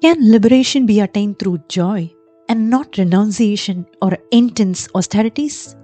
Can liberation be attained through joy and not renunciation or intense austerities?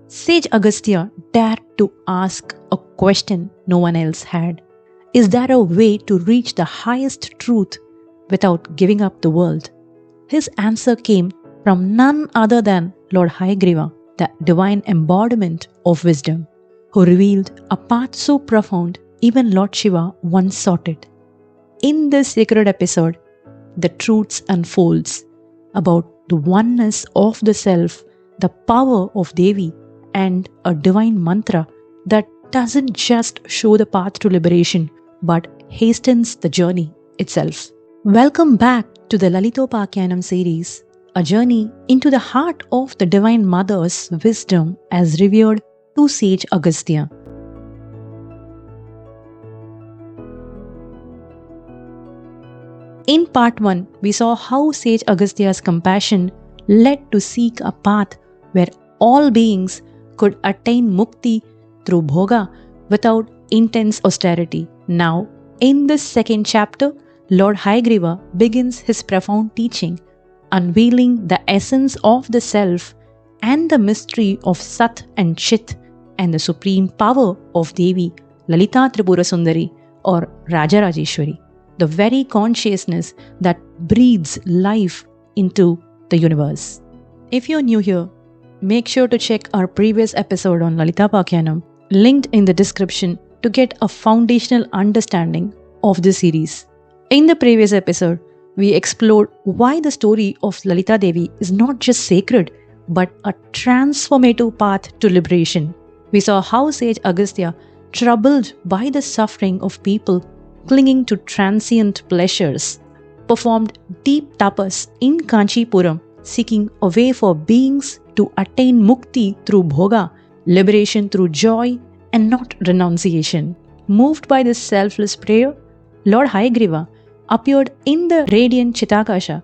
Sage Agastya dared to ask a question no one else had. Is there a way to reach the highest truth without giving up the world? His answer came from none other than Lord Hayagriva, the divine embodiment of wisdom, who revealed a path so profound even Lord Shiva once sought it. In this sacred episode, the truths unfolds about the oneness of the self, the power of Devi, and a divine mantra that doesn't just show the path to liberation but hastens the journey itself. Welcome back to the Lalithopakyanam Series, a journey into the heart of the Divine Mother's wisdom as revered to Sage Agastya. In Part 1, we saw how Sage Agastya's compassion led to seek a path where all beings could attain mukti through Bhoga without intense austerity. Now, in this second chapter, Lord Hayagriva begins his profound teaching, unveiling the essence of the self and the mystery of Sat and Chit and the supreme power of Devi, Lalitha Tripura Sundari or Rajarajeshwari, the very consciousness that breathes life into the universe. If you're new here, make sure to check our previous episode on Lalithopakyanam, linked in the description, to get a foundational understanding of this series. In the previous episode, we explored why the story of Lalita Devi is not just sacred, but a transformative path to liberation. We saw how Sage Agastya, troubled by the suffering of people clinging to transient pleasures, performed deep tapas in Kanchipuram, seeking a way for beings to attain mukti through bhoga, liberation through joy and not renunciation. Moved by this selfless prayer, Lord Hayagriva appeared in the radiant Chitakasha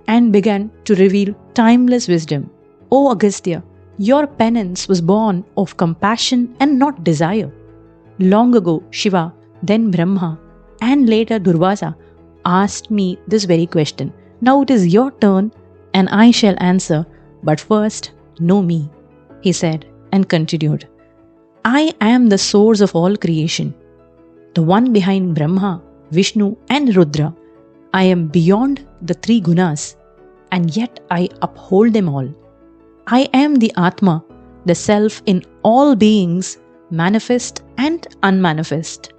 and began to reveal timeless wisdom. O Agastya, your penance was born of compassion and not desire. Long ago, Shiva, then Brahma, and later Durvasa asked me this very question. Now it is your turn and I shall answer, but first know me, he said and continued. I am the source of all creation, the one behind Brahma, Vishnu and Rudra. I am beyond the three gunas and yet I uphold them all. I am the Atma, the self in all beings, manifest and unmanifest.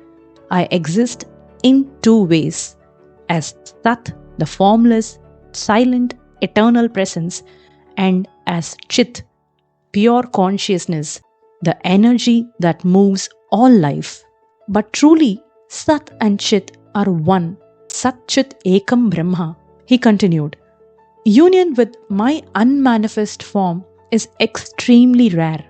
I exist in two ways, as Sat, the formless, silent, eternal presence, and as Chit, pure consciousness, the energy that moves all life. But truly, Sat and Chit are one. Sat Chit Ekam Brahma, he continued. Union with my unmanifest form is extremely rare.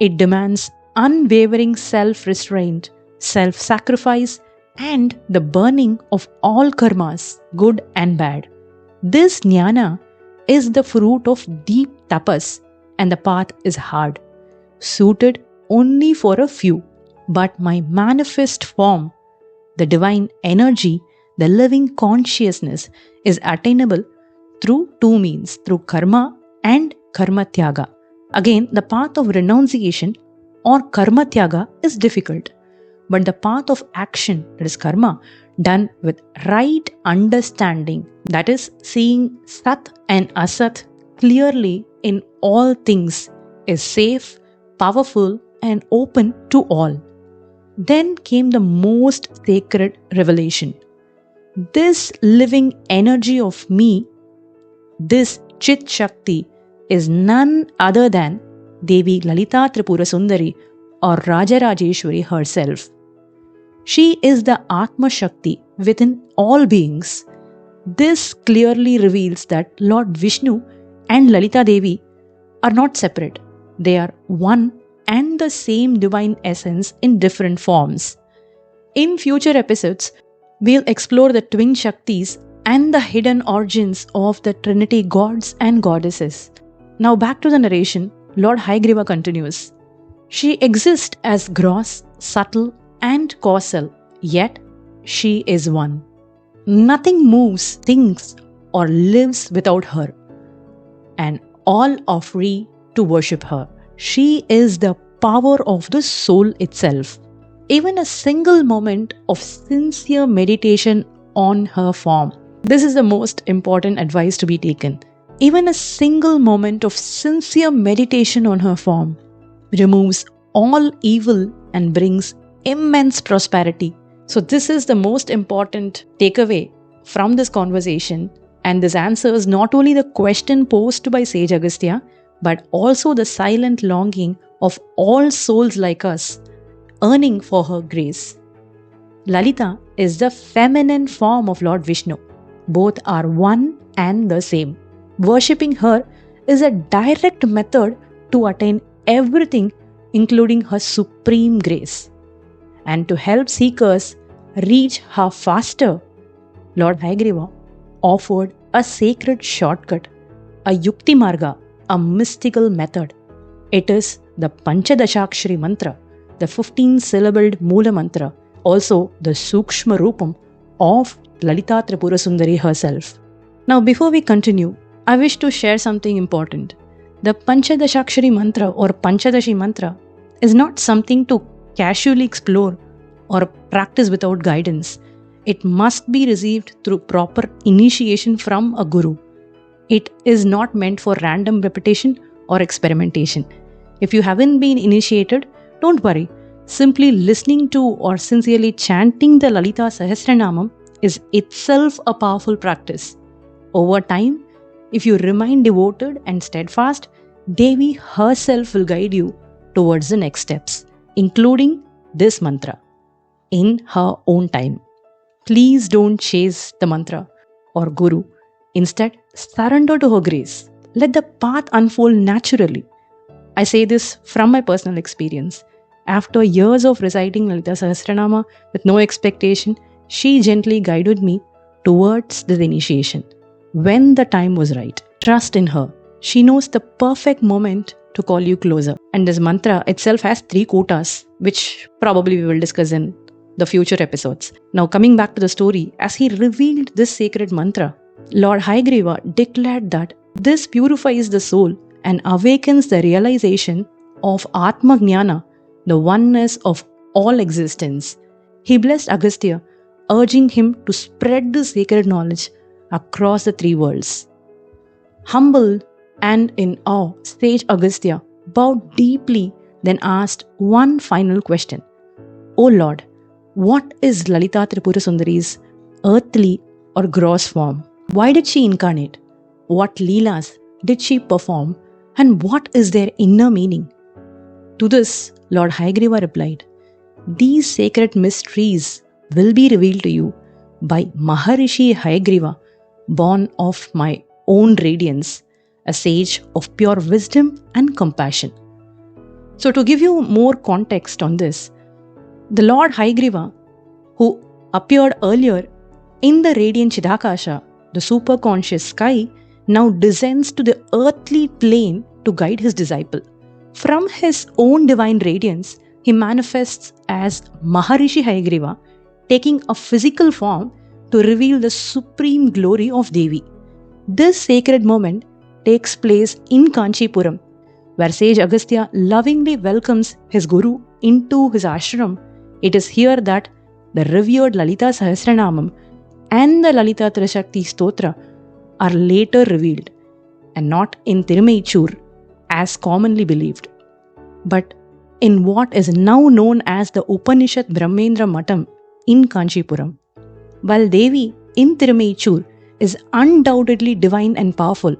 It demands unwavering self-restraint, self-sacrifice, and the burning of all karmas, good and bad. This jnana is the fruit of deep tapas, and the path is hard, suited only for a few. But my manifest form, the divine energy, the living consciousness, is attainable through two means, through karma and karma tyaga. Again, the path of renunciation or karma tyaga is difficult. But the path of action, that is karma, done with right understanding, that is seeing Sat and Asat clearly in all things, is safe, powerful and open to all. Then came the most sacred revelation. This living energy of me, this Chit Shakti, is none other than Devi Lalitha Tripura Sundari or Rajarajeshwari herself. She is the Atma-Shakti within all beings. This clearly reveals that Lord Vishnu and Lalita Devi are not separate. They are one and the same divine essence in different forms. In future episodes, we'll explore the twin Shaktis and the hidden origins of the Trinity gods and goddesses. Now back to the narration, Lord Hayagriva continues. She exists as gross, subtle, and causal, yet she is one. Nothing moves, thinks, or lives without her, and all are free to worship her. She is the power of the soul itself. Even a single moment of sincere meditation on her form. This is the most important advice to be taken. Even a single moment of sincere meditation on her form removes all evil and brings immense prosperity. So this is the most important takeaway from this conversation, and this answers not only the question posed by Sage Agastya, but also the silent longing of all souls like us, yearning for her grace. Lalita is the feminine form of Lord Vishnu. Both are one and the same. Worshipping her is a direct method to attain everything, including her supreme grace. And to help seekers reach her faster, Lord Hayagriva offered a sacred shortcut, a yukti marga, a mystical method. It is the Panchadashakshari mantra, the 15-syllabled Moola mantra, also the Sukshma Rupam of Lalita Tripura Sundari herself. Now before we continue, I wish to share something important. The Panchadashakshari mantra or Panchadashi mantra is not something to casually explore or practice without guidance. It must be received through proper initiation from a guru. It is not meant for random repetition or experimentation. If you haven't been initiated, don't worry. Simply listening to or sincerely chanting the Lalita Sahasranamam is itself a powerful practice. Over time, if you remain devoted and steadfast, Devi herself will guide you towards the next steps, including this mantra, in her own time. Please don't chase the mantra or guru. Instead, surrender to her grace. Let the path unfold naturally. I say this from my personal experience. After years of reciting Lalita Sahasranama with no expectation, she gently guided me towards this initiation. When the time was right, trust in her. She knows the perfect moment to call you closer. And this mantra itself has 3 quotas, which probably we will discuss in the future episodes. Now coming back to the story, as he revealed this sacred mantra, Lord Hayagriva declared that this purifies the soul and awakens the realization of Atma-Jnana, the oneness of all existence. He blessed Agastya, urging him to spread this sacred knowledge across the 3 worlds. Humbled and in awe, sage Agastya bowed deeply, then asked one final question. O Lord, what is Lalita Tripura Sundari's earthly or gross form? Why did she incarnate? What leelas did she perform? And what is their inner meaning? To this, Lord Hayagriva replied, these sacred mysteries will be revealed to you by Maharishi Hayagriva, born of my own radiance, a sage of pure wisdom and compassion. So to give you more context on this, the Lord Hayagriva, who appeared earlier in the radiant Chidakasha, the superconscious sky, now descends to the earthly plane to guide his disciple. From his own divine radiance, he manifests as Maharishi Hayagriva, taking a physical form to reveal the supreme glory of Devi. This sacred moment takes place in Kanchipuram, where sage Agastya lovingly welcomes his guru into his ashram. It is here that the revered Lalita Sahasranamam and the Lalita Trishakti Stotra are later revealed, and not in Tirumaichur as commonly believed, but in what is now known as the Upanishad Brahmendra Matam in Kanchipuram. While Devi in Tirumaichur is undoubtedly divine and powerful,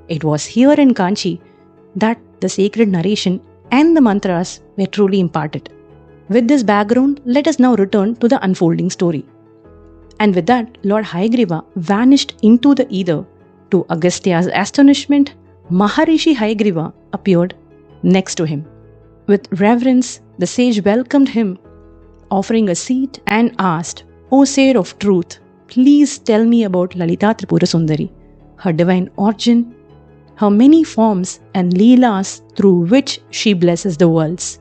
it was here in Kanchi that the sacred narration and the mantras were truly imparted. With this background, let us now return to the unfolding story. And with that, Lord Hayagriva vanished into the ether. To Agastya's astonishment, Maharishi Hayagriva appeared next to him. With reverence, the sage welcomed him, offering a seat, and asked, O Seer of Truth, please tell me about Lalita Tripura Sundari, her divine origin, her many forms and leelas through which she blesses the worlds.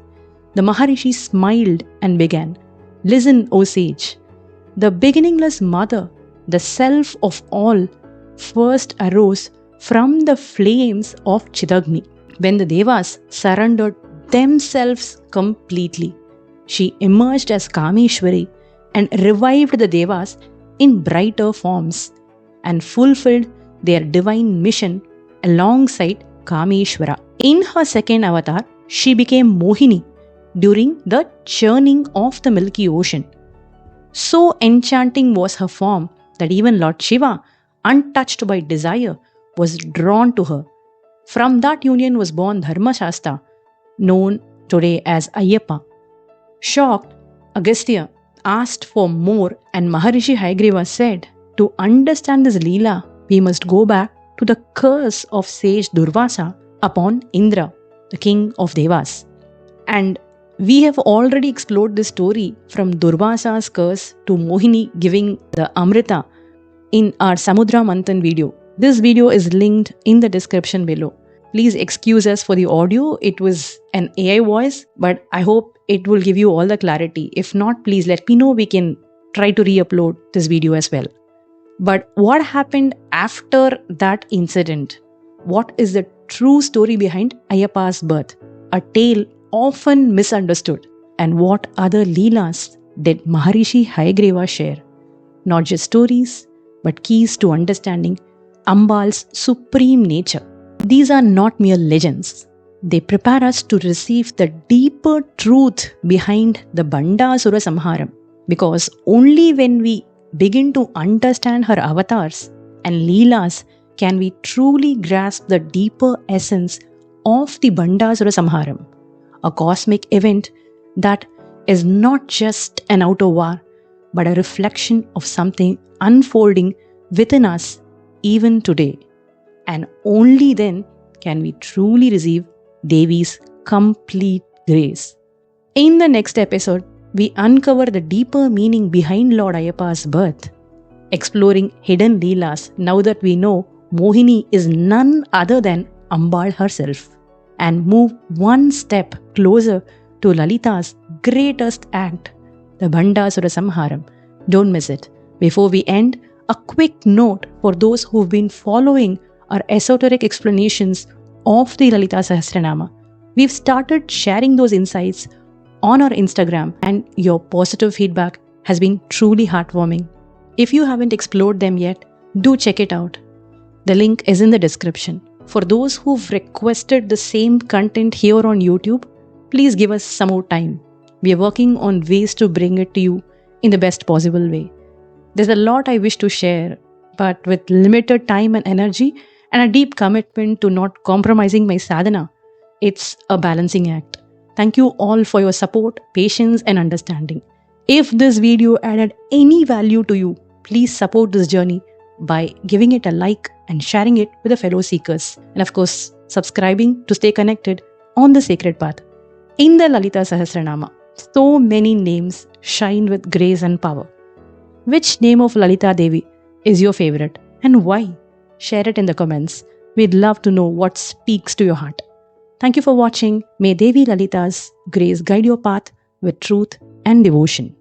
The Maharishi smiled and began, Listen, O sage, the beginningless mother the self of all, first arose from the flames of Chidagni. When the Devas surrendered themselves completely, she emerged as Kameshwari and revived the Devas in brighter forms and fulfilled their divine mission alongside Kameshwara. In her second avatar, she became Mohini during the churning of the Milky Ocean. So enchanting was her form that even Lord Shiva, untouched by desire, was drawn to her. From that union was born Dharmashastra, known today as Ayyappa. Shocked, Agastya asked for more, and Maharishi Hayagriva said, to understand this Leela, we must go back to the curse of sage Durvasa upon Indra, the king of Devas. And we have already explored this story from Durvasa's curse to Mohini giving the Amrita in our Samudra Manthan video. This video is linked in the description below. Please excuse us for the audio. It was an AI voice, but I hope it will give you all the clarity. If not, please let me know. We can try to re-upload this video as well. But what happened after that incident? What is the true story behind Ayyappa's birth? A tale often misunderstood. And what other Leelas did Maharishi Hayagriva share? Not just stories, but keys to understanding Ambal's supreme nature. These are not mere legends. They prepare us to receive the deeper truth behind the Bandasura Samharam. Because only when we begin to understand her avatars and Leelas can we truly grasp the deeper essence of the Bandasura Samharam, a cosmic event that is not just an outer war, but a reflection of something unfolding within us even today. And only then can we truly receive Devi's complete grace. In the next episode, we uncover the deeper meaning behind Lord Ayyappa's birth, exploring hidden Leelas now that we know Mohini is none other than Ambal herself, and move one step closer to Lalita's greatest act, the Bandasura Samharam. Don't miss it. Before we end, a quick note for those who've been following our esoteric explanations of the Lalita Sahasranama. We've started sharing those insights on our Instagram, and your positive feedback has been truly heartwarming. If you haven't explored them yet, do check it out. The link is in the description. For those who've requested the same content here on YouTube, please give us some more time. We are working on ways to bring it to you in the best possible way. There's a lot I wish to share, but with limited time and energy and a deep commitment to not compromising my sadhana, it's a balancing act. Thank you all for your support, patience and understanding. If this video added any value to you, please support this journey by giving it a like and sharing it with the fellow seekers. And of course, subscribing to stay connected on the sacred path. In the Lalita Sahasranama, so many names shine with grace and power. Which name of Lalita Devi is your favorite and why? Share it in the comments. We'd love to know what speaks to your heart. Thank you for watching. May Devi Lalita's grace guide your path with truth and devotion.